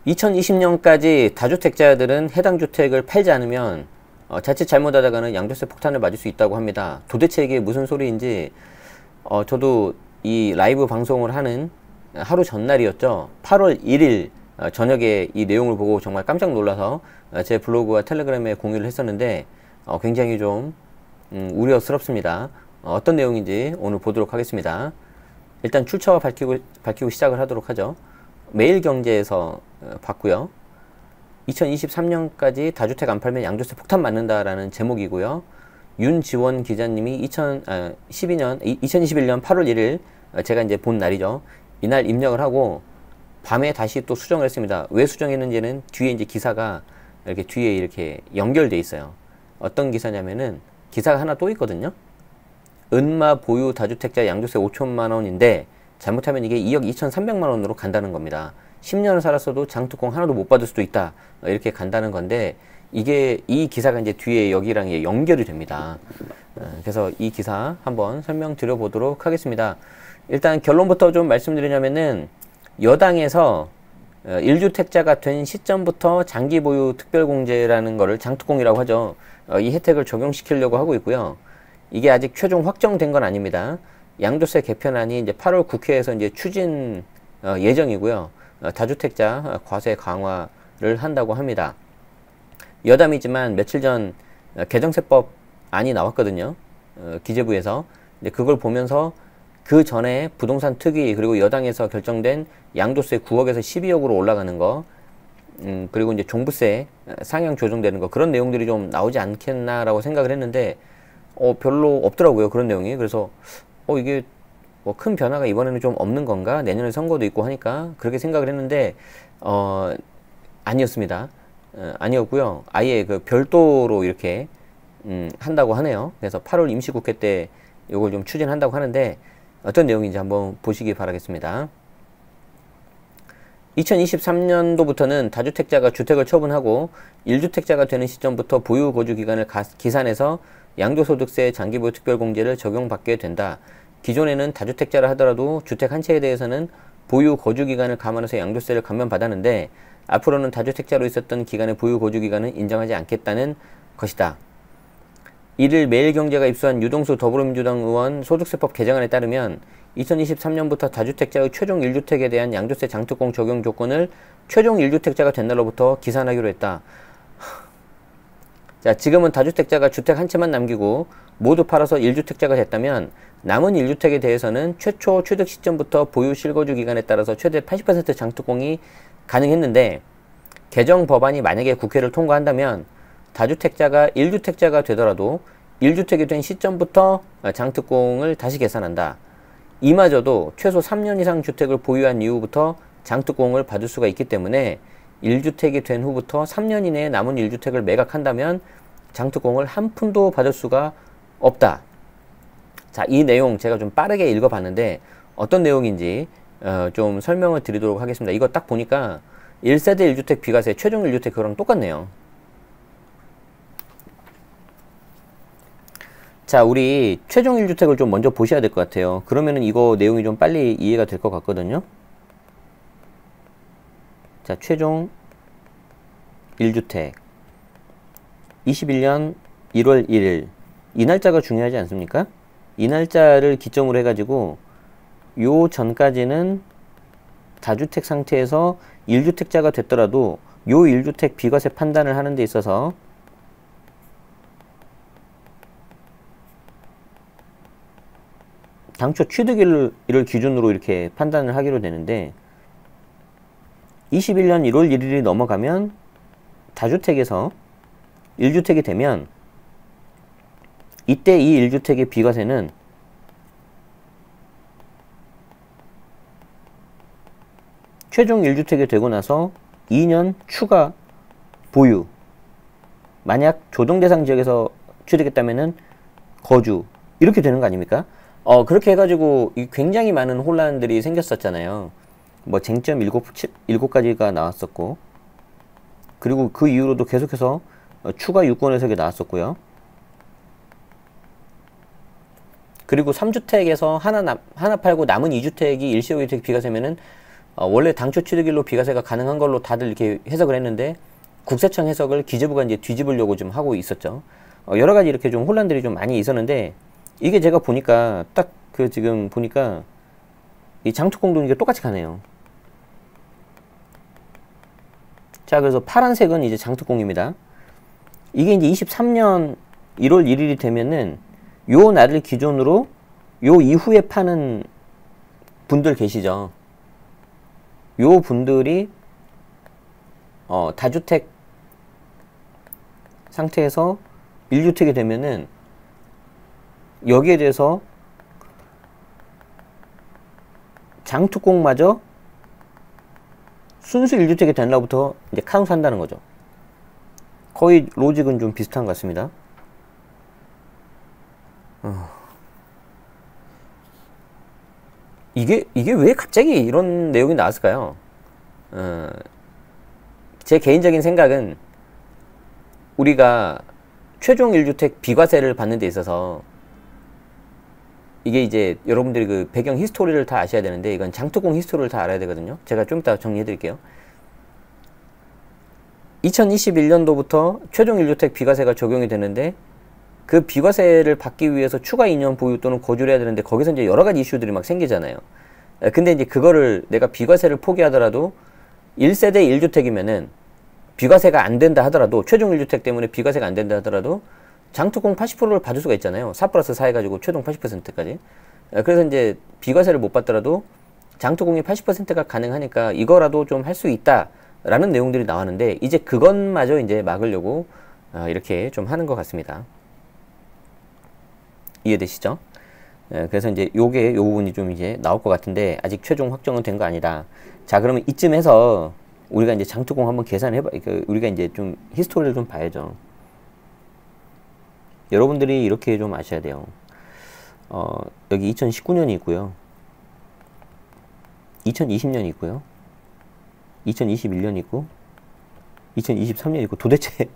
2020년까지 다주택자들은 해당 주택을 팔지 않으면 자칫 잘못하다가는 양도세 폭탄을 맞을 수 있다고 합니다. 도대체 이게 무슨 소리인지 저도 이 라이브 방송을 하는 하루 전날이었죠. 8월 1일 저녁에 이 내용을 보고 정말 깜짝 놀라서 제 블로그와 텔레그램에 공유를 했었는데 굉장히 좀 우려스럽습니다. 어떤 내용인지 오늘 보도록 하겠습니다. 일단 출처와 밝히고 시작을 하도록 하죠. 매일경제에서 봤고요. 2023년까지 다주택 안 팔면 양도세 폭탄 맞는다라는 제목이고요. 윤지원 기자님이 2021년 8월 1일 제가 이제 본 날이죠. 이날 입력을 하고 밤에 다시 또 수정을 했습니다. 왜 수정했는지는 뒤에 이제 기사가 이렇게 뒤에 이렇게 연결돼 있어요. 어떤 기사냐면은 기사가 하나 또 있거든요. 은마 보유 다주택자 양도세 5천만 원인데 잘못하면 이게 2억 2,300만 원으로 간다는 겁니다. 10년을 살았어도 장특공 하나도 못 받을 수도 있다. 이렇게 간다는 건데 이게 이 기사가 이제 뒤에 여기랑 연결이 됩니다. 그래서 이 기사 한번 설명드려 보도록 하겠습니다. 일단 결론부터 좀 말씀드리냐면은 여당에서 1주택자가 된 시점부터 장기 보유 특별공제라는 거를 장특공이라고 하죠. 이 혜택을 적용시키려고 하고 있고요. 이게 아직 최종 확정된 건 아닙니다. 양도세 개편안이 이제 8월 국회에서 이제 추진 예정이고요. 다주택자 과세 강화를 한다고 합니다. 여담이지만 며칠 전 개정세법안이 나왔거든요. 기재부에서. 근데 그걸 보면서 그 전에 부동산 특위 그리고 여당에서 결정된 양도세 9억에서 12억으로 올라가는 거 그리고 이제 종부세 상향 조정되는 거 그런 내용들이 좀 나오지 않겠나라고 생각을 했는데 별로 없더라고요. 그런 내용이. 그래서 이게 뭐 큰 변화가 이번에는 좀 없는 건가? 내년에 선거도 있고 하니까 그렇게 생각을 했는데 아니었습니다. 아니었고요. 아예 그 별도로 이렇게 한다고 하네요. 그래서 8월 임시국회 때 이걸 좀 추진한다고 하는데 어떤 내용인지 한번 보시기 바라겠습니다. 2023년도부터는 다주택자가 주택을 처분하고 1주택자가 되는 시점부터 보유 거주 기간을 기산해서 양도소득세 장기보유 특별공제를 적용받게 된다. 기존에는 다주택자라 하더라도 주택 한 채에 대해서는 보유 거주 기간을 감안해서 양도세를 감면받았는데 앞으로는 다주택자로 있었던 기간의 보유 거주 기간은 인정하지 않겠다는 것이다. 이를 매일경제가 입수한 유동수 더불어민주당 의원 소득세법 개정안에 따르면 2023년부터 다주택자의 최종 1주택에 대한 양도세 장특공 적용 조건을 최종 1주택자가 된 날로부터 기산하기로 했다. 자, 지금은 다주택자가 주택 한 채만 남기고 모두 팔아서 1주택자가 됐다면 남은 1주택에 대해서는 최초 취득 시점부터 보유 실거주 기간에 따라서 최대 80% 장특공이 가능했는데 개정 법안이 만약에 국회를 통과한다면 다주택자가 1주택자가 되더라도 1주택이 된 시점부터 장특공을 다시 계산한다. 이마저도 최소 3년 이상 주택을 보유한 이후부터 장특공을 받을 수가 있기 때문에 1주택이 된 후부터 3년 이내에 남은 1주택을 매각한다면 장특공을 한 푼도 받을 수가 없다. 자, 이 내용 제가 좀 빠르게 읽어봤는데 어떤 내용인지 좀 설명을 드리도록 하겠습니다. 이거 딱 보니까 1세대 1주택 비과세 최종 1주택 그거랑 똑같네요. 자, 우리 최종 1주택을 좀 먼저 보셔야 될 것 같아요. 그러면은 이거 내용이 좀 빨리 이해가 될 것 같거든요. 자, 최종 1주택 21년 1월 1일 이 날짜가 중요하지 않습니까? 이 날짜를 기점으로 해가지고 요 전까지는 다주택 상태에서 1주택자가 됐더라도 요 1주택 비과세 판단을 하는 데 있어서 당초 취득일을 기준으로 이렇게 판단을 하기로 되는데 21년 1월 1일이 넘어가면 다주택에서 1주택이 되면 이때 이 1주택의 비과세는 최종 1주택이 되고 나서 2년 추가 보유 만약 조정대상 지역에서 취득했다면은 거주 이렇게 되는 거 아닙니까? 그렇게 해가지고 굉장히 많은 혼란들이 생겼었잖아요. 뭐 쟁점 7가지가 나왔었고 그리고 그 이후로도 계속해서 추가 유권 해석이 나왔었고요. 그리고 3주택에서 하나 팔고 남은 2주택이 일시효율주택 비과세면은 원래 당초 취득일로 비과세가 가능한 걸로 다들 이렇게 해석을 했는데 국세청 해석을 기재부가 이제 뒤집으려고 좀 하고 있었죠. 여러 가지 이렇게 좀 혼란들이 좀 많이 있었는데 이게 제가 보니까 딱 그 지금 보니까 이 장특공도 이게 똑같이 가네요. 자, 그래서 파란색은 이제 장특공입니다. 이게 이제 23년 1월 1일이 되면은 요 날을 기준으로 요 이후에 파는 분들 계시죠. 요 분들이 다주택 상태에서 1주택이 되면은 여기에 대해서 장특공마저 순수 1주택이 된 날부터 이제 카운트한다는 거죠. 거의 로직은 좀 비슷한 것 같습니다. 이게 왜 갑자기 이런 내용이 나왔을까요? 제 개인적인 생각은 우리가 최종 1주택 비과세를 받는 데 있어서 이게 이제 여러분들이 그 배경 히스토리를 다 아셔야 되는데 이건 장특공 히스토리를 다 알아야 되거든요. 제가 좀 이따 정리해 드릴게요. 2021년도부터 최종 1주택 비과세가 적용이 되는데 그 비과세를 받기 위해서 추가 2년 보유 또는 거주를 해야 되는데 거기서 이제 여러 가지 이슈들이 막 생기잖아요. 근데 이제 그거를 내가 비과세를 포기하더라도 1세대 1주택이면은 비과세가 안 된다 하더라도 최종 1주택 때문에 비과세가 안 된다 하더라도 장특공 80%를 받을 수가 있잖아요. 4 플러스 4 해가지고 최종 80%까지. 그래서 이제 비과세를 못 받더라도 장특공이 80%가 가능하니까 이거라도 좀 할 수 있다라는 내용들이 나왔는데 이제 그것마저 이제 막으려고 이렇게 좀 하는 것 같습니다. 이해되시죠? 그래서 이제 요게 요 부분이 좀 이제 나올 것 같은데 아직 최종 확정은 된 거 아니다. 자, 그러면 이쯤에서 우리가 이제 장특공 한번 계산해봐. 우리가 이제 좀 히스토리를 좀 봐야죠. 여러분들이 이렇게 좀 아셔야 돼요. 여기 2019년이 있고요. 2020년이 있고요. 2021년이 있고 2023년이 있고 도대체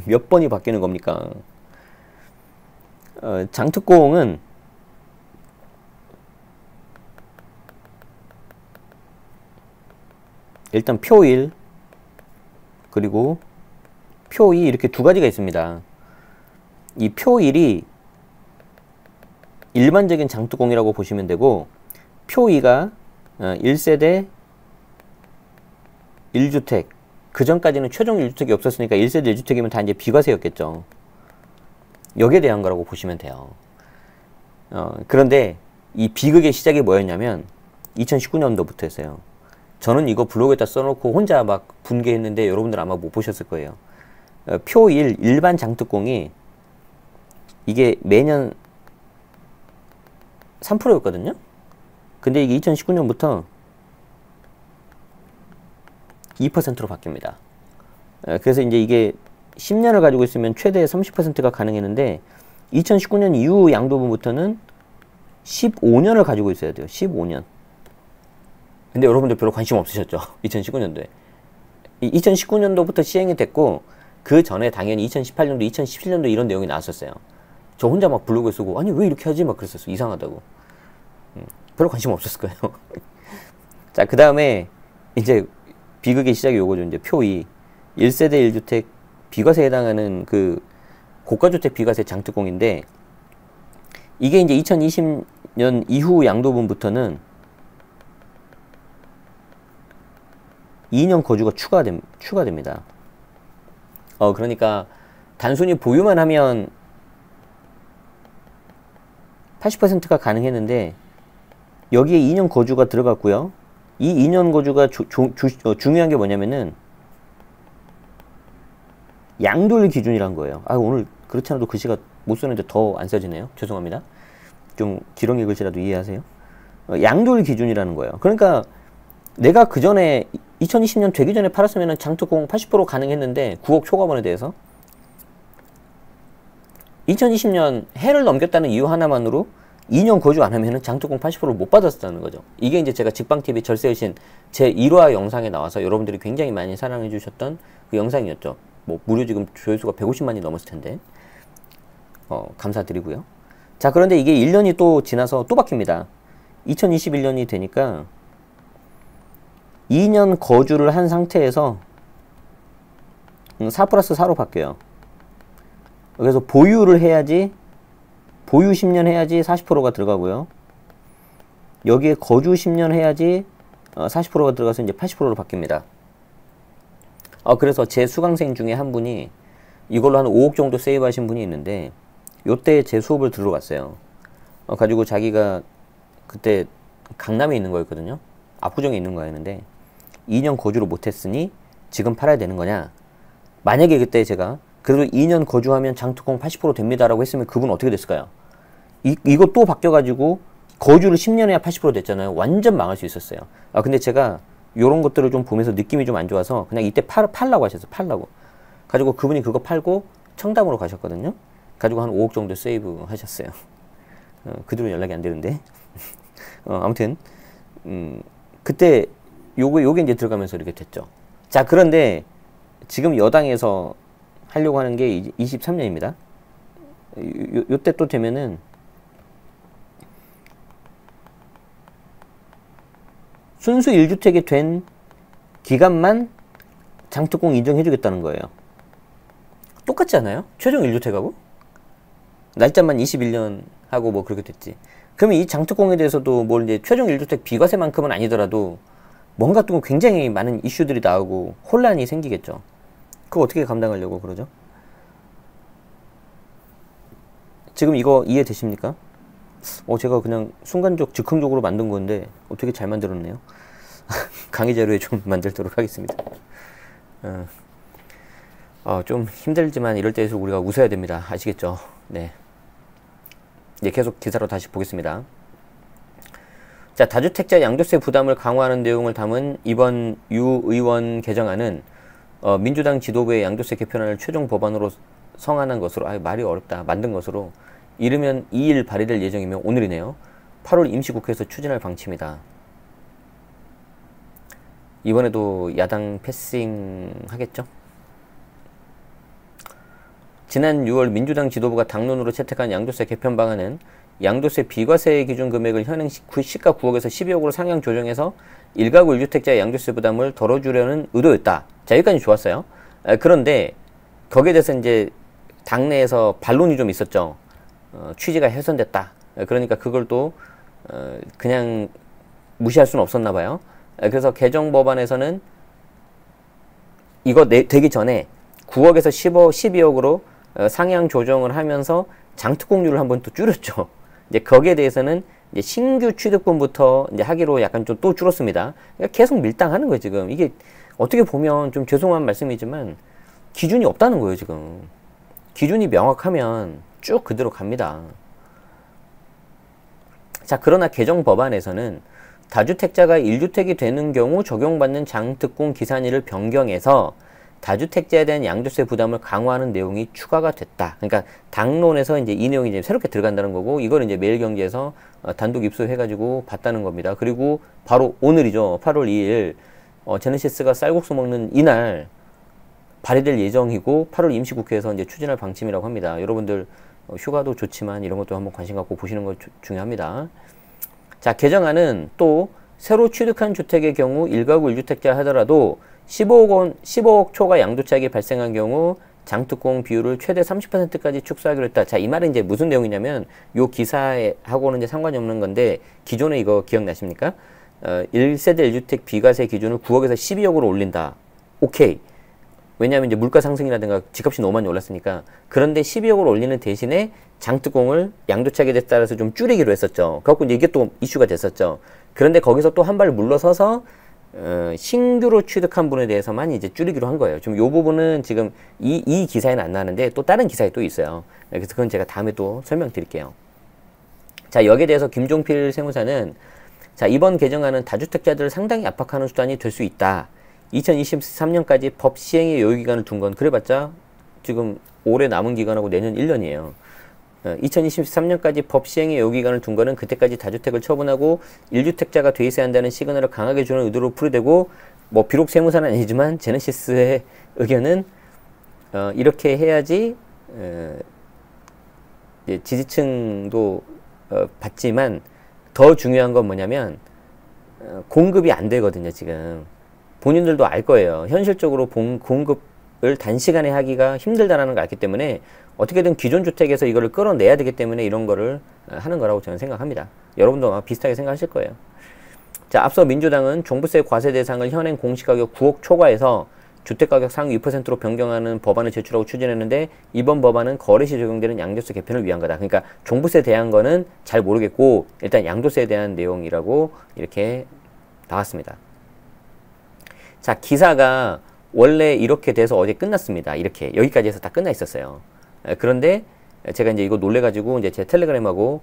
몇 번이 바뀌는 겁니까? 장특공은 일단 표1 그리고 표2 이렇게 두 가지가 있습니다. 이 표1이 일반적인 장특공이라고 보시면 되고 표2가 1세대 1주택 그 전까지는 최종 1주택이 없었으니까 1세대 1주택이면 다 이제 비과세였겠죠. 여기에 대한 거라고 보시면 돼요. 그런데 이 비극의 시작이 뭐였냐면 2019년도부터였어요. 저는 이거 블로그에다 써놓고 혼자 막 분개했는데 여러분들 아마 못 보셨을 거예요. 표1 일반 장특공이 이게 매년 3%였거든요. 근데 이게 2019년부터 2%로 바뀝니다. 그래서 이제 이게 10년을 가지고 있으면 최대 30%가 가능했는데 2019년 이후 양도분부터는 15년을 가지고 있어야 돼요. 15년. 근데 여러분들 별로 관심 없으셨죠? 2019년도에. 2019년도부터 시행이 됐고 그 전에 당연히 2018년도, 2017년도 이런 내용이 나왔었어요. 저 혼자 막 블로그에 쓰고 아니 왜 이렇게 하지? 막 그랬었어. 이상하다고. 별로 관심 없었을 거예요. 자, 그 다음에 이제 비극의 시작이 요거죠. 이제 표2 1세대 1주택 비과세에 해당하는 그 고가주택 비과세 장특공인데 이게 이제 2020년 이후 양도분부터는 2년 거주가 추가됩니다. 그러니까 단순히 보유만 하면 80%가 가능했는데 여기에 2년 거주가 들어갔고요. 이 2년 거주가 중요한 게 뭐냐면은 양도일 기준이란 거예요. 오늘 그렇지 않아도 글씨가 못 쓰는데 더 안 써지네요. 죄송합니다. 좀 기렁이 글씨라도 이해하세요. 양도일 기준이라는 거예요. 그러니까 내가 그 전에 2020년 되기 전에 팔았으면 장특공 80% 가능했는데 9억 초과분에 대해서 2020년 해를 넘겼다는 이유 하나만으로 2년 거주 안 하면은 장특공 80%를 못 받았다는 거죠. 이게 이제 제가 직방TV 절세의신 제 1화 영상에 나와서 여러분들이 굉장히 많이 사랑해 주셨던 그 영상이었죠. 뭐 무료 지금 조회수가 150만이 넘었을 텐데 감사드리고요. 자, 그런데 이게 1년이 또 지나서 또 바뀝니다. 2021년이 되니까 2년 거주를 한 상태에서 4 플러스 4로 바뀌어요. 그래서 보유를 해야지, 보유 10년 해야지 40%가 들어가고요. 여기에 거주 10년 해야지 40%가 들어가서 이제 80%로 바뀝니다. 그래서 제 수강생 중에 한 분이 이걸로 한 5억 정도 세이브 하신 분이 있는데, 요때 제 수업을 들으러 갔어요. 가지고 자기가 그때 강남에 있는 거였거든요. 압구정에 있는 거였는데 2년 거주를 못했으니 지금 팔아야 되는 거냐. 만약에 그때 제가 그래도 2년 거주하면 장특공 80% 됩니다 라고 했으면 그분 어떻게 됐을까요? 이거 또 바뀌어가지고 거주를 10년 해야 80% 됐잖아요. 완전 망할 수 있었어요. 근데 제가 요런 것들을 좀 보면서 느낌이 좀 안 좋아서 그냥 이때 팔라고 하셨어요. 팔라고. 가지고 그분이 그거 팔고 청담으로 가셨거든요. 가지고 한 5억 정도 세이브 하셨어요. 그 뒤로 연락이 안 되는데. 아무튼 그때 요게 이제 들어가면서 이렇게 됐죠. 자, 그런데 지금 여당에서 하려고 하는 게 23년입니다. 요때 또 되면은 순수 1주택이 된 기간만 장특공 인정해주겠다는 거예요. 똑같지 않아요? 최종 1주택하고? 날짜만 21년 하고 뭐 그렇게 됐지. 그러면 이 장특공에 대해서도 뭘 이제 최종 1주택 비과세만큼은 아니더라도 뭔가 또 굉장히 많은 이슈들이 나오고 혼란이 생기겠죠. 그거 어떻게 감당하려고 그러죠? 지금 이거 이해되십니까? 제가 그냥 순간적 즉흥적으로 만든 건데 어떻게 잘 만들었네요. 강의 자료에 좀 만들도록 하겠습니다. 좀 힘들지만 이럴 때에서 우리가 웃어야 됩니다. 아시겠죠? 네. 이제 계속 기사로 다시 보겠습니다. 자, 다주택자 양도세 부담을 강화하는 내용을 담은 이번 유 의원 개정안은 민주당 지도부의 양도세 개편안을 최종 법안으로 성안한 것으로, 말이 어렵다, 만든 것으로 이르면 2일 발의될 예정이며 오늘이네요. 8월 임시국회에서 추진할 방침이다. 이번에도 야당 패싱 하겠죠? 지난 6월 민주당 지도부가 당론으로 채택한 양도세 개편 방안은 양도세 비과세 기준 금액을 현행 시가 9억에서 12억으로 상향 조정해서 1가구 1주택자의 양도세 부담을 덜어주려는 의도였다. 자, 여기까지 좋았어요. 그런데 거기에 대해서 이제 당내에서 반론이 좀 있었죠. 취지가 훼손됐다. 그러니까 그걸 또 그냥 무시할 수는 없었나 봐요. 그래서 개정 법안에서는 이거 되기 전에 9억에서 12억으로 상향 조정을 하면서 장특공률을 한번 또 줄였죠. 이제 거기에 대해서는 이제 신규 취득분부터 이제 하기로 약간 좀 또 줄었습니다. 그러니까 계속 밀당하는 거예요, 지금. 이게 어떻게 보면 좀 죄송한 말씀이지만 기준이 없다는 거예요, 지금. 기준이 명확하면 쭉 그대로 갑니다. 자, 그러나 개정 법안에서는 다주택자가 1주택이 되는 경우 적용받는 장특공 기산일을 변경해서 다주택자에 대한 양도세 부담을 강화하는 내용이 추가가 됐다. 그러니까 당론에서 이제 이 내용이 이제 새롭게 들어간다는 거고, 이걸 이제 매일경제에서 단독 입수해가지고 봤다는 겁니다. 그리고 바로 오늘이죠. 8월 2일 제네시스가 쌀국수 먹는 이날 발의될 예정이고 8월 임시국회에서 이제 추진할 방침이라고 합니다. 여러분들 휴가도 좋지만 이런 것도 한번 관심 갖고 보시는 거 중요합니다. 자, 개정안은 또 새로 취득한 주택의 경우 1가구 1주택자 하더라도 15억 초과 양도차익이 발생한 경우 장특공 비율을 최대 30%까지 축소하기로 했다. 자, 이 말은 이제 무슨 내용이냐면 요 기사하고는 이제 상관이 없는 건데, 기존에 이거 기억나십니까? 1세대 1주택 비과세 기준을 9억에서 12억으로 올린다. 오케이. 왜냐하면 이제 물가 상승이라든가 집값이 너무 많이 올랐으니까. 그런데 12억으로 올리는 대신에 장특공을 양도차익에 따라서 좀 줄이기로 했었죠. 그래갖고 이제 이게 또 이슈가 됐었죠. 그런데 거기서 또 한 발 물러서서 신규로 취득한 분에 대해서만 이제 줄이기로 한 거예요. 지금 요 부분은 지금 이 기사에는 안 나왔는데 또 다른 기사에 또 있어요. 그래서 그건 제가 다음에 또 설명드릴게요. 자, 여기에 대해서 김종필 세무사는, 자, 이번 개정안은 다주택자들을 상당히 압박하는 수단이 될 수 있다. 2023년까지 법 시행의 여유기간을 둔 건 그래봤자 지금 올해 남은 기간하고 내년 1년이에요. 2023년까지 법 시행의 여유기간을 둔 거는 그때까지 다주택을 처분하고 1주택자가 돼있어야한다는 시그널을 강하게 주는 의도로 풀이되고, 뭐 비록 세무사는 아니지만 제네시스의 의견은 이렇게 해야지 지지층도 받지만 더 중요한 건 뭐냐면 공급이 안 되거든요, 지금. 본인들도 알 거예요. 현실적으로 공급을 단시간에 하기가 힘들다라는 걸 알기 때문에 어떻게든 기존 주택에서 이거를 끌어내야 되기 때문에 이런 거를 하는 거라고 저는 생각합니다. 여러분도 아마 비슷하게 생각하실 거예요. 자, 앞서 민주당은 종부세 과세 대상을 현행 공시가격 9억 초과해서 주택가격 상위 2%로 변경하는 법안을 제출하고 추진했는데 이번 법안은 거래 시 적용되는 양도세 개편을 위한 거다. 그러니까 종부세에 대한 거는 잘 모르겠고 일단 양도세에 대한 내용이라고 이렇게 나왔습니다. 자, 기사가 원래 이렇게 돼서 어제 끝났습니다. 이렇게 여기까지 해서 다 끝나 있었어요. 그런데 제가 이제 이거 놀래가지고 이제 제 텔레그램하고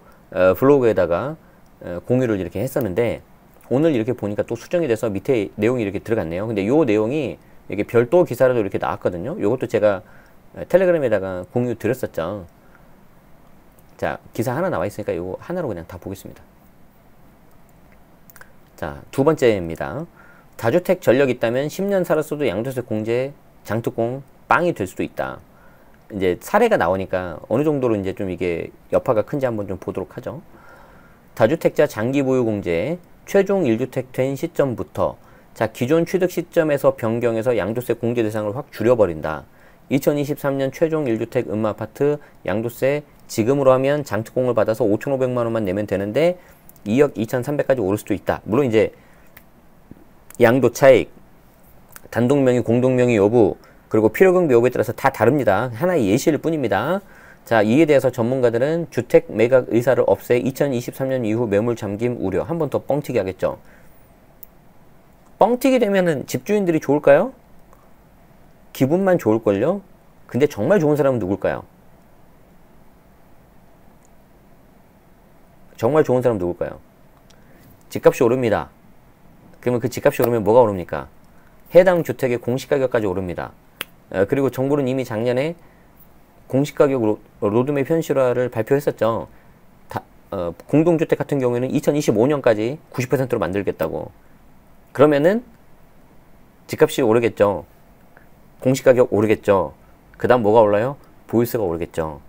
블로그에다가 공유를 이렇게 했었는데 오늘 이렇게 보니까 또 수정이 돼서 밑에 내용이 이렇게 들어갔네요. 근데 요 내용이 이게 별도 기사로도 이렇게 나왔거든요. 요것도 제가 텔레그램에다가 공유 드렸었죠. 자, 기사 하나 나와 있으니까 요거 하나로 그냥 다 보겠습니다. 자, 두 번째입니다. 다주택 전력 있다면 10년 살았어도 양도세 공제 장특공 빵이 될 수도 있다. 이제 사례가 나오니까 어느 정도로 이제 좀 이게 여파가 큰지 한번 좀 보도록 하죠. 다주택자 장기 보유 공제 최종 1주택 된 시점부터 자, 기존 취득 시점에서 변경해서 양도세 공제 대상을 확 줄여버린다. 2023년 최종 1주택 음마아파트 양도세 지금으로 하면 장특공을 받아서 5,500만 원만 내면 되는데 2억 2,300까지 오를 수도 있다. 물론 이제 양도 차익, 단독명의, 공동명의 여부, 그리고 필요경비 여부에 따라서 다 다릅니다. 하나의 예시일 뿐입니다. 자, 이에 대해서 전문가들은 주택 매각 의사를 없애 2023년 이후 매물 잠김 우려. 한 번 더 뻥튀기 하겠죠. 뻥튀기 되면은 집주인들이 좋을까요? 기분만 좋을걸요? 근데 정말 좋은 사람은 누굴까요? 정말 좋은 사람 누굴까요? 집값이 오릅니다. 그러면 그 집값이 오르면 뭐가 오릅니까? 해당 주택의 공시가격까지 오릅니다. 그리고 정부는 이미 작년에 공시가격 로드맵 현실화를 발표했었죠. 공동주택 같은 경우에는 2025년까지 90%로 만들겠다고. 그러면은 집값이 오르겠죠. 공시가격 오르겠죠. 그 다음 뭐가 올라요? 보유세가 오르겠죠.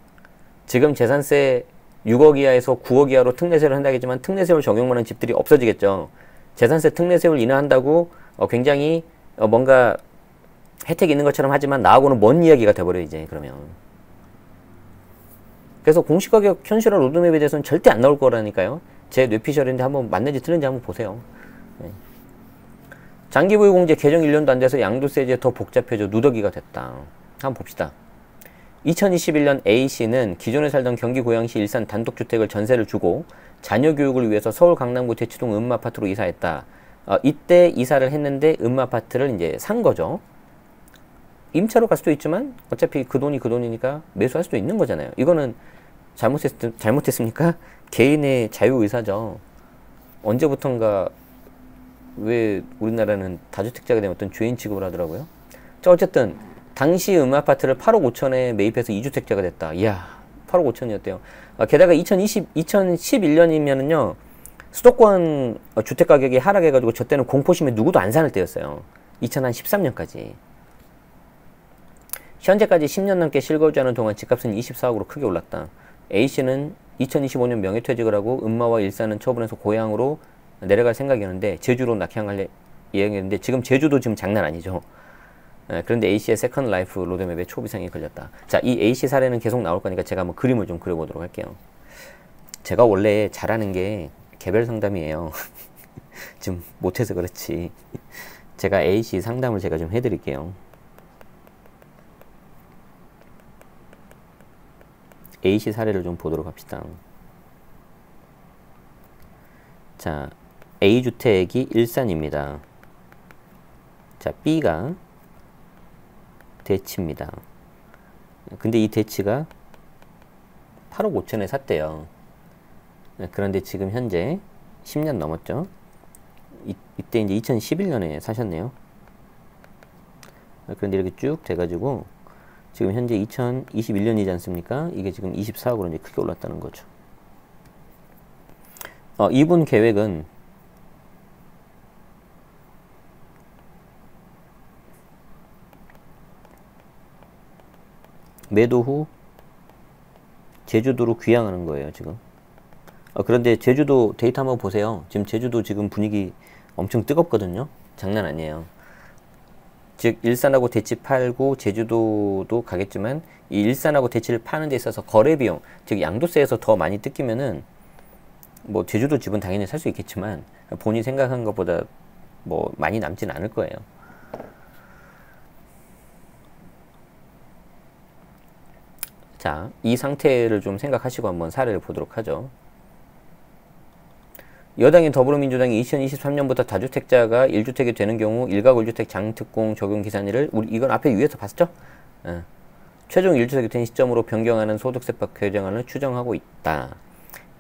지금 재산세 6억 이하에서 9억 이하로 특례세를 한다겠지만 특례세율 적용하는 집들이 없어지겠죠. 재산세 특례세율 인하한다고 굉장히 뭔가 혜택이 있는 것처럼 하지만 나하고는 먼 이야기가 돼버려요 이제 그러면. 그래서 공시가격 현실화 로드맵에 대해서는 절대 안 나올 거라니까요. 제 뇌피셜인데 한번 맞는지 틀린지 한번 보세요. 네. 장기보유공제 개정 1년도 안 돼서 양도세제 더 복잡해져 누더기가 됐다. 한번 봅시다. 2021년 A씨는 기존에 살던 경기 고양시 일산 단독주택을 전세를 주고 자녀 교육을 위해서 서울 강남구 대치동 음마아파트로 이사했다. 이때 이사를 했는데 음마아파트를 이제 산 거죠. 임차로 갈 수도 있지만 어차피 그 돈이 그 돈이니까 매수할 수도 있는 거잖아요. 이거는 잘못했습니까? 개인의 자유의사죠. 언제부턴가 왜 우리나라는 다주택자가 되면 어떤 죄인 취급을 하더라고요. 자, 어쨌든 당시 음아파트를 8억 5천에 매입해서 2주택자가 됐다. 이야, 8억 5천이었대요. 게다가 2011년이면은요 수도권 주택가격이 하락해가지고 저 때는 공포심에 누구도 안 사는 때였어요. 2013년까지. 현재까지 10년 넘게 실거주하는 동안 집값은 24억으로 크게 올랐다. A씨는 2025년 명예퇴직을 하고 음마와 일산은 처분해서 고향으로 내려갈 생각이었는데 제주로 낙향할 예정이었는데 지금 제주도 지금 장난 아니죠. 그런데 A씨의 세컨드 라이프 로드맵에 초비상이 걸렸다. 자, 이 A씨 사례는 계속 나올 거니까 제가 한번 그림을 좀 그려보도록 할게요. 제가 원래 잘하는 게 개별 상담이에요. 좀 못해서 그렇지. 제가 A씨 상담을 제가 좀 해드릴게요. A씨 사례를 좀 보도록 합시다. 자, A주택이 일산입니다. 자, B가 대치입니다. 근데 이 대치가 8억 5천에 샀대요. 그런데 지금 현재 10년 넘었죠. 이때 이제 2011년에 사셨네요. 그런데 이렇게 쭉 돼가지고 지금 현재 2021년이지 않습니까? 이게 지금 24억으로 이제 크게 올랐다는 거죠. 이분 계획은 매도 후 제주도로 귀향하는 거예요, 지금. 그런데 제주도 데이터 한번 보세요. 지금 제주도 지금 분위기 엄청 뜨겁거든요. 장난 아니에요. 즉 일산하고 대치 팔고 제주도도 가겠지만 이 일산하고 대치를 파는 데 있어서 거래 비용, 즉 양도세에서 더 많이 뜯기면은 뭐 제주도 집은 당연히 살 수 있겠지만 본인이 생각한 것보다 뭐 많이 남진 않을 거예요. 자, 이 상태를 좀 생각하시고 한번 사례를 보도록 하죠. 여당인 더불어민주당이 2023년부터 다주택자가 1주택이 되는 경우 1가구 1주택 장특공 적용 기산일을 이건 앞에 위에서 봤죠? 최종 1주택이 된 시점으로 변경하는 소득세법 개정안을 추정하고 있다.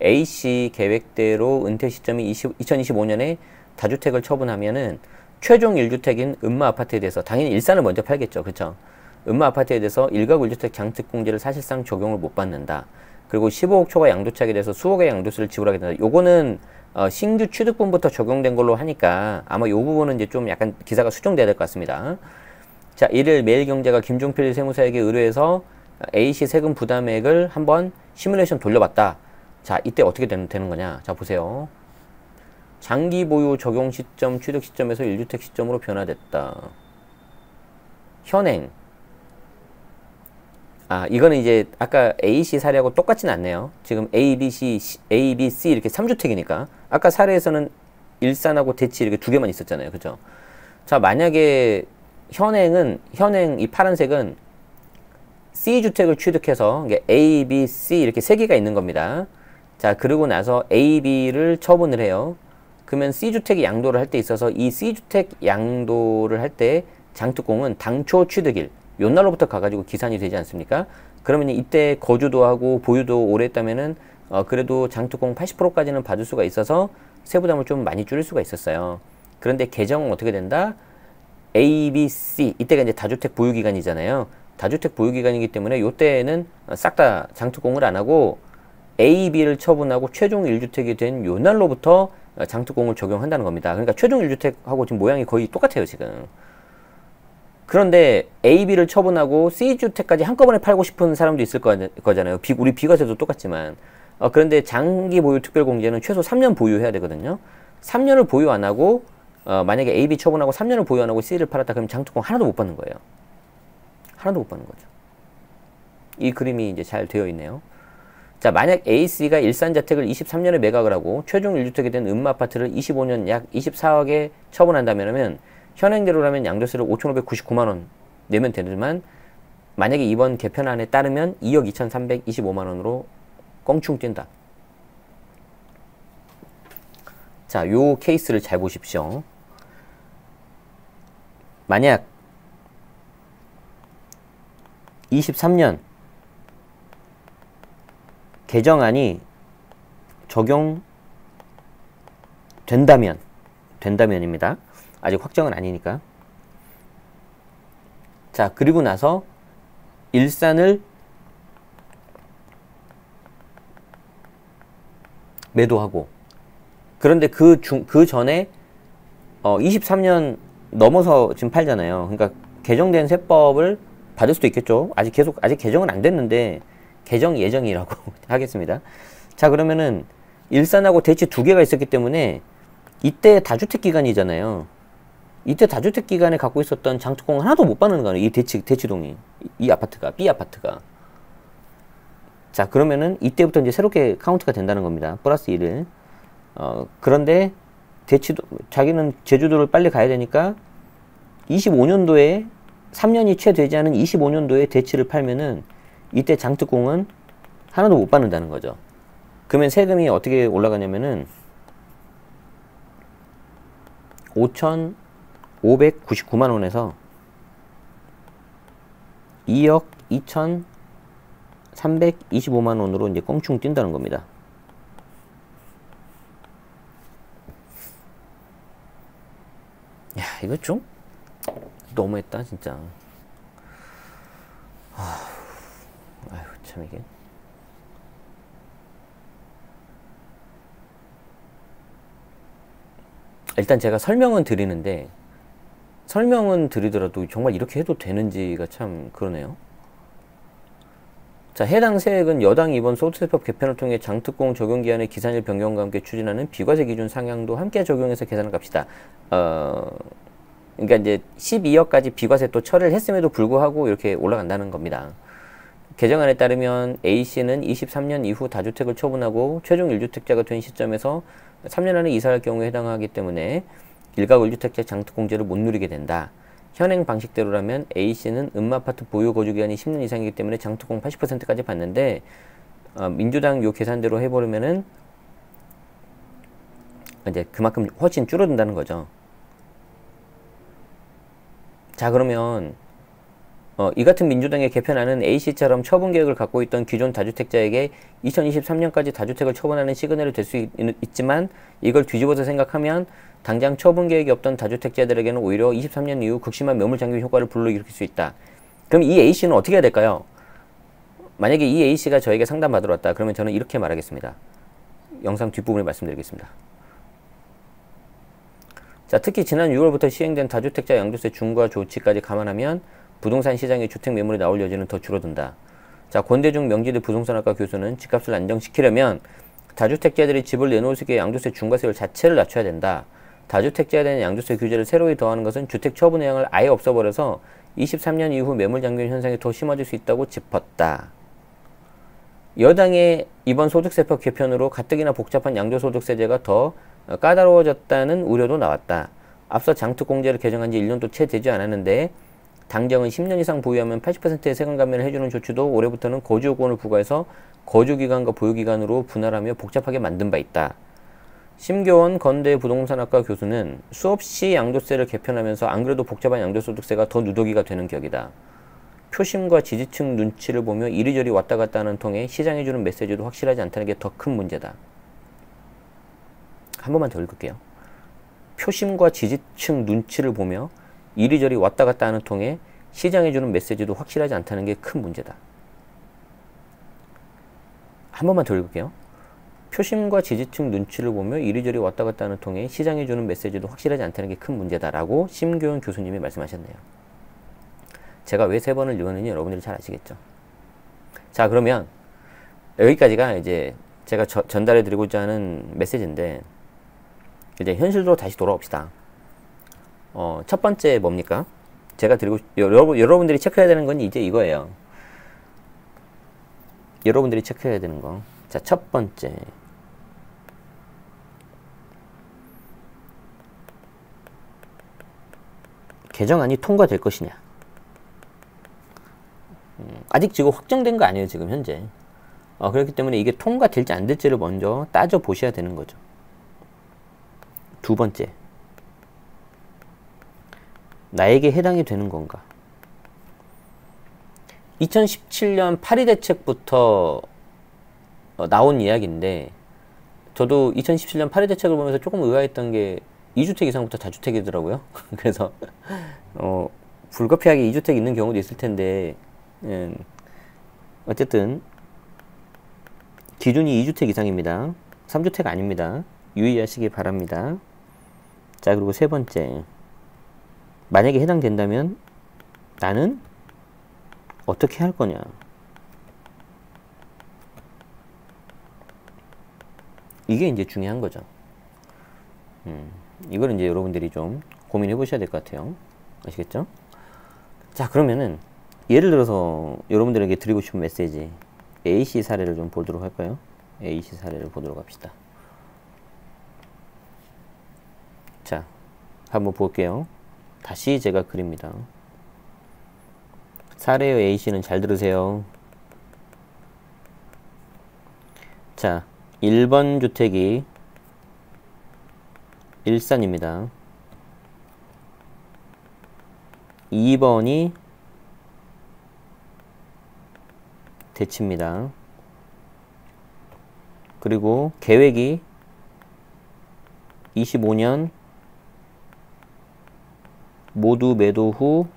A씨 계획대로 은퇴 시점이 2025년에 다주택을 처분하면은 최종 1주택인 음마아파트에 대해서 당연히 일산을 먼저 팔겠죠. 그쵸? 음마아파트에 대해서 1가구 1주택 장특공제를 사실상 적용을 못 받는다. 그리고 15억 초과 양도차익에 대해서 수억의 양도세를 지불하게 된다. 요거는 신규 취득분부터 적용된 걸로 하니까 아마 요 부분은 이제 좀 약간 기사가 수정돼야 될 것 같습니다. 자, 이를 매일경제가 김종필 세무사에게 의뢰해서 A씨 세금 부담액을 한번 시뮬레이션 돌려봤다. 자, 이때 어떻게 되는 거냐. 자, 보세요. 장기 보유 적용 시점, 취득 시점에서 1주택 시점으로 변화됐다. 현행. 이거는 이제 아까 A씨 사례하고 똑같진 않네요. 지금 A, B, C 이렇게 3주택이니까. 아까 사례에서는 일산하고 대치 이렇게 두 개만 있었잖아요. 그죠? 자, 만약에 현행 이 파란색은 C주택을 취득해서 A, B, C 이렇게 세 개가 있는 겁니다. 자, 그러고 나서 A, B를 처분을 해요. 그러면 C주택이 양도를 할 때 있어서 이 C주택 양도를 할 때 장특공은 당초 취득일 요 날로부터 가가지고 기산이 되지 않습니까? 그러면 이때 거주도 하고 보유도 오래 했다면은 그래도 장특공 80%까지는 받을 수가 있어서 세부담을 좀 많이 줄일 수가 있었어요. 그런데 개정은 어떻게 된다? A, B, C 이때가 이제 다주택 보유기간이잖아요. 다주택 보유기간이기 때문에 요때는 싹 다 장특공을 안 하고 A, B를 처분하고 최종 1주택이 된 요 날로부터 장특공을 적용한다는 겁니다. 그러니까 최종 1주택하고 지금 모양이 거의 똑같아요, 지금. 그런데 A, B를 처분하고 C주택까지 한꺼번에 팔고 싶은 사람도 있을 거잖아요. 우리 비과세도 똑같지만. 그런데 장기 보유 특별공제는 최소 3년 보유해야 되거든요. 3년을 보유 안 하고 만약에 A, B 처분하고 3년을 보유 안 하고 C를 팔았다 그러면 장특공 하나도 못 받는 거예요. 하나도 못 받는 거죠. 이 그림이 이제 잘 되어 있네요. 자, 만약 A씨가 일산자택을 23년에 매각을 하고 최종 1주택이 된 음마아파트를 25년 약 24억에 처분한다면 현행대로라면 양도세를 5,599만원 내면 되지만 만약에 이번 개편안에 따르면 2억 2,325만원으로 껑충 뛴다. 자, 요 케이스를 잘 보십시오. 만약 23년 개정안이 적용된다면입니다. 아직 확정은 아니니까. 자, 그리고 나서 일산을 매도하고 그런데 그 전에 23년 넘어서 지금 팔잖아요. 그러니까 개정된 세법을 받을 수도 있겠죠. 아직 개정은 안 됐는데 개정 예정이라고 하겠습니다. 자, 그러면은 일산하고 대치 두 개가 있었기 때문에 이때 다주택 기간이잖아요. 이때 다주택 기간에 갖고 있었던 장특공 하나도 못 받는 거예요. 이 대치동이. 이 아파트가, B 아파트가. 자, 그러면은 이때부터 이제 새롭게 카운트가 된다는 겁니다. 플러스 1을. 그런데 자기는 제주도를 빨리 가야 되니까 25년도에 3년이 채 되지 않은 25년도에 대치를 팔면은 이때 장특공은 하나도 못 받는다는 거죠. 그러면 세금이 어떻게 올라가냐면은 5,599만 원에서 2억 2,325만 원으로 이제 껑충 뛴다는 겁니다. 야, 이거 좀 너무했다, 진짜. 아휴, 참 이게. 일단 제가 설명은 드리는데 설명은 드리더라도 정말 이렇게 해도 되는지가 참 그러네요. 자, 해당 세액은 여당이 이번 소득세법 개편을 통해 장특공 적용기한의 기산일 변경과 함께 추진하는 비과세 기준 상향도 함께 적용해서 계산을 갑시다. 그러니까 이제 12억까지 비과세 또 처리를 했음에도 불구하고 이렇게 올라간다는 겁니다. 개정안에 따르면 A씨는 23년 이후 다주택을 처분하고 최종 1주택자가 된 시점에서 3년 안에 이사할 경우에 해당하기 때문에 일가구 1주택자 장특공제를 못 누리게 된다. 현행 방식대로라면 A씨는 음마아파트 보유 거주기간이 10년 이상이기 때문에 장특공 80%까지 받는데 민주당 요 계산대로 해보려면은 이제 그만큼 훨씬 줄어든다는 거죠. 자, 그러면 이 같은 민주당의 개편안은 A씨처럼 처분 계획을 갖고 있던 기존 다주택자에게 2023년까지 다주택을 처분하는 시그널이 될 수 있지만 이걸 뒤집어서 생각하면 당장 처분 계획이 없던 다주택자들에게는 오히려 23년 이후 극심한 매물잠금 효과를 불러일으킬 수 있다. 그럼 이 A씨는 어떻게 해야 될까요? 만약에 이 A씨가 저에게 상담받으러 왔다. 그러면 저는 이렇게 말하겠습니다. 영상 뒷부분에 말씀드리겠습니다. 자, 특히 지난 6월부터 시행된 다주택자 양도세 중과 조치까지 감안하면 부동산 시장에 주택 매물이 나올 여지는 더 줄어든다. 자, 권대중 명지대 부동산학과 교수는 집값을 안정시키려면 다주택자들이 집을 내놓을 수 있게 양도세 중과세율 자체를 낮춰야 된다. 다주택자에 대한 양도세 규제를 새로이 더하는 것은 주택 처분 의향을 아예 없애버려서 23년 이후 매물 잠금 현상이 더 심해질 수 있다고 짚었다. 여당의 이번 소득세법 개편으로 가뜩이나 복잡한 양도소득세제가 더 까다로워졌다는 우려도 나왔다. 앞서 장특공제를 개정한 지 1년도 채 되지 않았는데 당정은 10년 이상 보유하면 80%의 세금 감면을 해주는 조치도 올해부터는 거주요건을 부과해서 거주기간과 보유기간으로 분할하며 복잡하게 만든 바 있다. 심교원 건대 부동산학과 교수는 수없이 양도세를 개편하면서 안 그래도 복잡한 양도소득세가 더 누더기가 되는 격이다. 표심과 지지층 눈치를 보며 이리저리 왔다 갔다 하는 통에 시장에 주는 메시지도 확실하지 않다는 게 더 큰 문제다. 한 번만 더 읽을게요. 표심과 지지층 눈치를 보며 이리저리 왔다 갔다 하는 통에 시장에 주는 메시지도 확실하지 않다는 게 큰 문제다. 한 번만 더 읽을게요. 표심과 지지층 눈치를 보며 이리저리 왔다 갔다 하는 통에 시장에 주는 메시지도 확실하지 않다는 게 큰 문제다라고 심교원 교수님이 말씀하셨네요. 제가 왜 3번을 읽었는지 여러분들이 잘 아시겠죠. 자, 그러면 여기까지가 이제 제가 전달해 드리고자 하는 메시지인데 이제 현실로 다시 돌아옵시다. 첫 번째 뭡니까? 제가 여러분들이 체크해야 되는 건 이제 이거예요. 여러분들이 체크해야 되는 거. 자, 첫 번째. 개정안이 통과될 것이냐. 아직 지금 확정된 거 아니에요, 지금 현재. 그렇기 때문에 이게 통과될지 안 될지를 먼저 따져 보셔야 되는 거죠. 두 번째. 나에게 해당이 되는 건가? 2017년 파리 대책부터 나온 이야기인데 저도 2017년 파리 대책을 보면서 조금 의아했던 게 2주택 이상부터 다주택이더라고요. 그래서 불가피하게 2주택 있는 경우도 있을 텐데 어쨌든 기준이 2주택 이상입니다. 3주택 아닙니다. 유의하시기 바랍니다. 자, 그리고 세 번째. 만약에 해당된다면 나는 어떻게 할 거냐. 이게 이제 중요한 거죠. 이걸 이제 여러분들이 좀 고민해 보셔야 될 것 같아요. 아시겠죠? 자, 그러면은 예를 들어서 여러분들에게 드리고 싶은 메시지 A씨 사례를 좀 보도록 할까요? A씨 사례를 보도록 합시다. 자, 한번 볼게요. 다시 제가 그립니다. 사례의 A씨는 잘 들으세요. 자, 1번 주택이 일산입니다. 2번이 대치입니다. 그리고 계획이 25년 모두 매도 후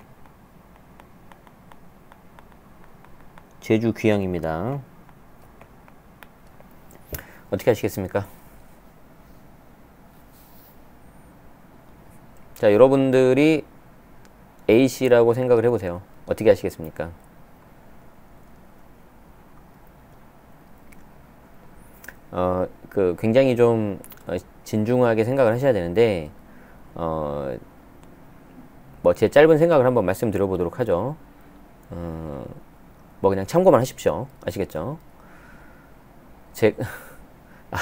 제주 귀향입니다. 어떻게 하시겠습니까? 자, 여러분들이 A씨라고 생각을 해보세요. 어떻게 하시겠습니까? 굉장히 좀 진중하게 생각을 하셔야 되는데 뭐 제 짧은 생각을 한번 말씀드려 보도록 하죠. 뭐 그냥 참고만 하십시오. 아시겠죠?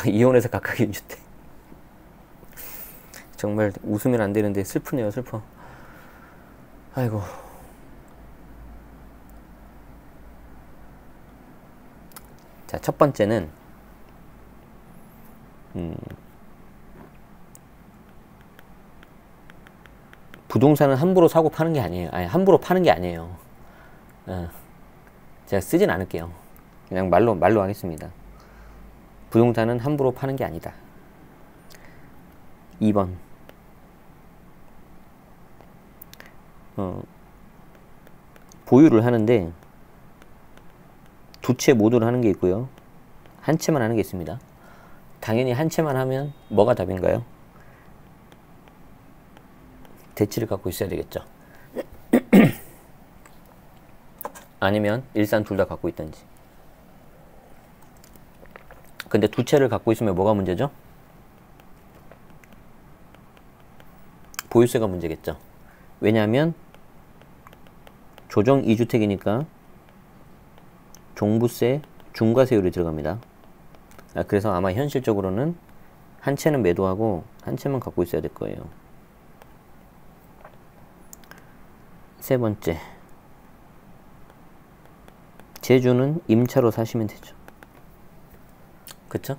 이혼해서 각각 임주택. 정말 웃으면 안 되는데 슬프네요, 슬퍼. 아이고. 자, 첫 번째는 부동산은 함부로 사고 파는 게 아니에요. 아니, 함부로 파는 게 아니에요. 제가 쓰진 않을게요. 그냥 말로 하겠습니다. 부동산은 함부로 파는 게 아니다. 2번. 보유를 하는데 두 채 모두를 하는 게 있고요. 한 채만 하는 게 있습니다. 당연히 한 채만 하면 뭐가 답인가요? 대치를 갖고 있어야 되겠죠. 아니면 일산 둘 다 갖고 있든지. 근데 두 채를 갖고 있으면 뭐가 문제죠? 보유세가 문제겠죠. 왜냐하면 조정 2주택이니까 종부세, 중과세율이 들어갑니다. 그래서 아마 현실적으로는 한 채는 매도하고 한 채만 갖고 있어야 될 거예요. 세 번째, 제주는 임차로 사시면 되죠. 그쵸?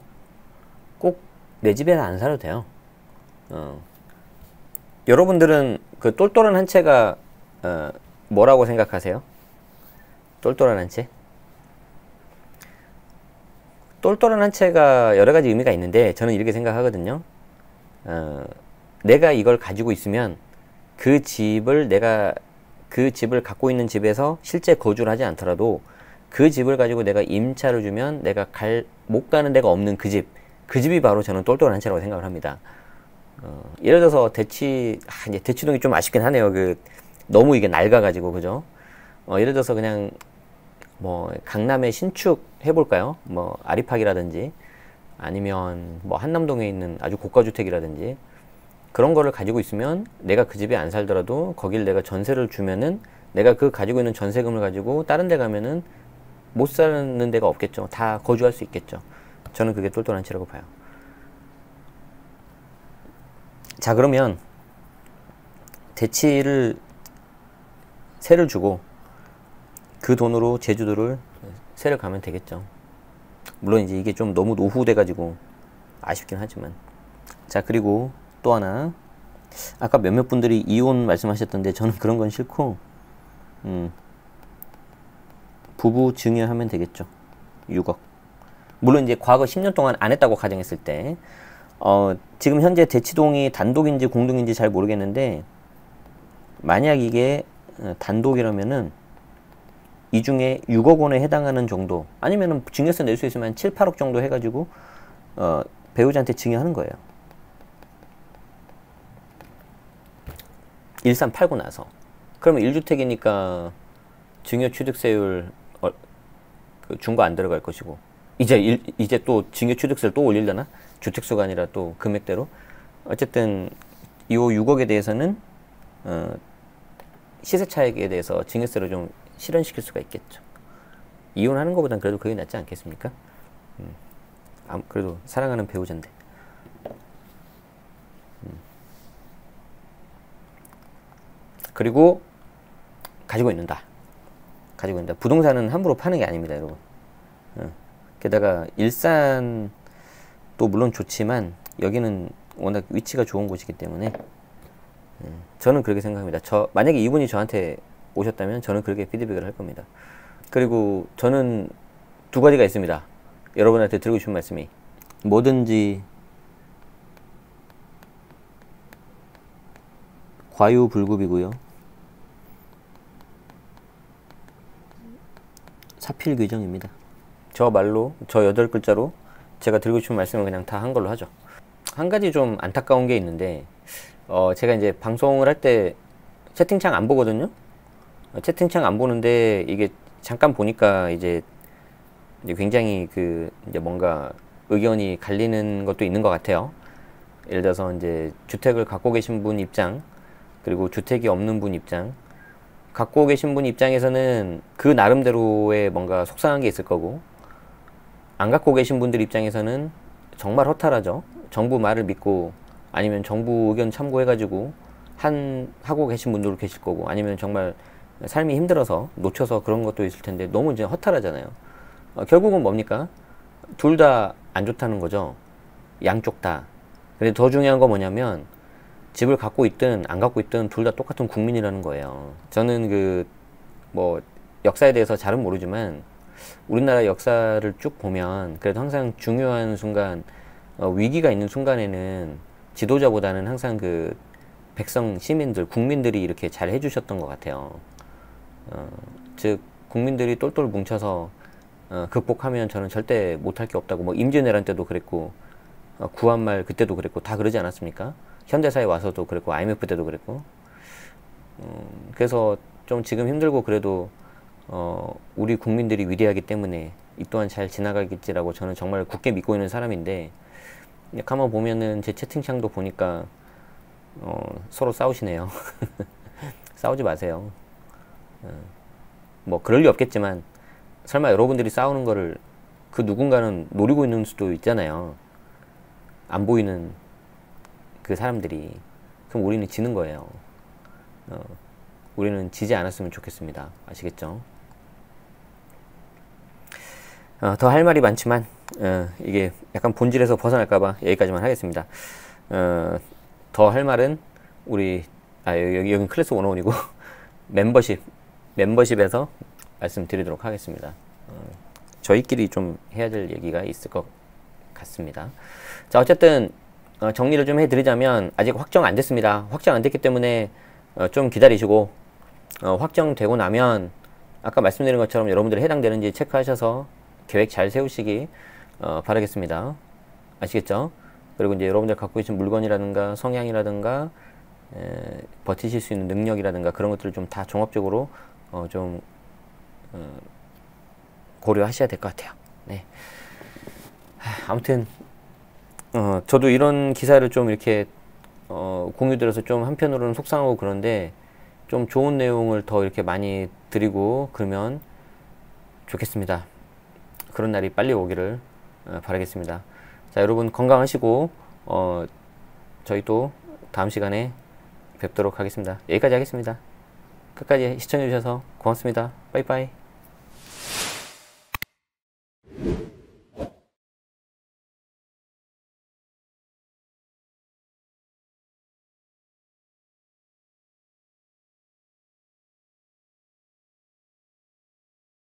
꼭 내 집에는 안 살아도 돼요. 여러분들은 그 똘똘한 한 채가 뭐라고 생각하세요? 똘똘한 한 채? 똘똘한 한 채가 여러 가지 의미가 있는데 저는 이렇게 생각하거든요. 내가 이걸 가지고 있으면 그 집을 갖고 있는 집에서 실제 거주를 하지 않더라도 그 집을 가지고 내가 임차를 주면 내가 못 가는 데가 없는 그 집이 바로 저는 똘똘한 한 채라고 생각을 합니다. 예를 들어서 이제 대치동이 좀 아쉽긴 하네요. 너무 이게 낡아가지고, 그죠? 예를 들어서 그냥 뭐 강남에 신축 해볼까요? 뭐 아리팍이라든지 아니면 뭐 한남동에 있는 아주 고가주택이라든지 그런 거를 가지고 있으면 내가 그 집에 안 살더라도 거길 내가 전세를 주면은 내가 그 가지고 있는 전세금을 가지고 다른 데 가면은 못 사는 데가 없겠죠. 다 거주할 수 있겠죠. 저는 그게 똘똘한 채라고 봐요. 자, 그러면 대치를 세를 주고 그 돈으로 제주도를 세를 가면 되겠죠. 물론 이제 이게 좀 너무 노후돼 가지고 아쉽긴 하지만. 자, 그리고 또 하나, 아까 몇몇 분들이 이혼 말씀하셨던데 저는 그런 건 싫고 부부 증여하면 되겠죠. 6억. 물론 이제 과거 10년 동안 안 했다고 가정했을 때 지금 현재 대치동이 단독인지 공동인지 잘 모르겠는데 만약 이게 단독이라면은 이 중에 6억 원에 해당하는 정도, 아니면은 증여세 낼 수 있으면 7, 8억 정도 해가지고 배우자한테 증여하는 거예요. 일산 팔고 나서. 그러면 1주택이니까 증여 취득세율 중과 안 들어갈 것이고, 이제 또 증여 취득세를 또 올리려나? 주택수가 아니라 또 금액대로. 어쨌든 이 6억에 대해서는 시세 차익에 대해서 증여세를 좀 실현시킬 수가 있겠죠. 이혼하는 것보단 그래도 그게 낫지 않겠습니까? 그래도 사랑하는 배우자인데. 그리고 가지고 있는다. 부동산은 함부로 파는 게 아닙니다, 여러분. 게다가 일산도 물론 좋지만 여기는 워낙 위치가 좋은 곳이기 때문에 저는 그렇게 생각합니다. 만약에 이분이 저한테 오셨다면 저는 그렇게 피드백을 할 겁니다. 그리고 저는 두 가지가 있습니다. 여러분한테 드리고 싶은 말씀이, 뭐든지 과유불급이고요. 사필귀정입니다. 저 8글자로 제가 드리고 싶은 말씀을 그냥 다 한 걸로 하죠. 한 가지 좀 안타까운 게 있는데, 제가 이제 방송을 할 때 채팅창 안 보거든요. 채팅창 안 보는데 이게 잠깐 보니까 이제 굉장히 이제 뭔가 의견이 갈리는 것도 있는 것 같아요. 예를 들어서 이제 주택을 갖고 계신 분 입장, 그리고 주택이 없는 분 입장, 갖고 계신 분 입장에서는 그 나름대로의 뭔가 속상한 게 있을 거고, 안 갖고 계신 분들 입장에서는 정말 허탈하죠. 정부 말을 믿고 아니면 정부 의견 참고해가지고 하고 계신 분들도 계실 거고, 아니면 정말 삶이 힘들어서 놓쳐서 그런 것도 있을 텐데 너무 이제 허탈하잖아요. 결국은 뭡니까? 둘 다 안 좋다는 거죠. 양쪽 다. 근데 더 중요한 건 뭐냐면 집을 갖고 있든 안 갖고 있든 둘 다 똑같은 국민이라는 거예요. 저는 뭐 역사에 대해서 잘은 모르지만 우리나라 역사를 쭉 보면 그래도 항상 중요한 순간, 위기가 있는 순간에는 지도자보다는 항상 그 백성, 시민들, 국민들이 이렇게 잘 해주셨던 것 같아요. 즉 국민들이 똘똘 뭉쳐서 극복하면 저는 절대 못할 게 없다고, 뭐 임진왜란 때도 그랬고, 구한말 그때도 그랬고, 다 그러지 않았습니까? 현대사에 와서도 그랬고, IMF 때도 그랬고. 그래서 좀 지금 힘들고 그래도 우리 국민들이 위대하기 때문에 이 또한 잘 지나가겠지라고 저는 정말 굳게 믿고 있는 사람인데, 가만 보면은 제 채팅창도 보니까 서로 싸우시네요. 싸우지 마세요. 뭐 그럴 리 없겠지만 설마 여러분들이 싸우는 거를 그 누군가는 노리고 있는 수도 있잖아요. 안 보이는 그 사람들이. 그럼 우리는 지는 거예요. 우리는 지지 않았으면 좋겠습니다. 아시겠죠? 더 할 말이 많지만 이게 약간 본질에서 벗어날까봐 여기까지만 하겠습니다. 더 할 말은 여긴 클래스 101이고 멤버십에서 말씀드리도록 하겠습니다. 저희끼리 좀 해야 될 얘기가 있을 것 같습니다. 자, 어쨌든 정리를 좀 해드리자면 아직 확정 안 됐습니다. 확정 안 됐기 때문에 좀 기다리시고, 확정되고 나면 아까 말씀드린 것처럼 여러분들이 해당되는지 체크하셔서 계획 잘 세우시기 바라겠습니다. 아시겠죠? 그리고 이제 여러분들 갖고 계신 물건이라든가 성향이라든가 버티실 수 있는 능력이라든가 그런 것들을 좀 다 종합적으로 고려하셔야 될 것 같아요. 네. 아무튼 저도 이런 기사를 좀 이렇게 공유드려서 좀 한편으로는 속상하고 그런데 좀 좋은 내용을 더 이렇게 많이 드리고 그러면 좋겠습니다. 그런 날이 빨리 오기를 바라겠습니다. 자, 여러분 건강하시고 저희 또 다음 시간에 뵙도록 하겠습니다. 여기까지 하겠습니다. 끝까지 시청해주셔서 고맙습니다. 빠이빠이.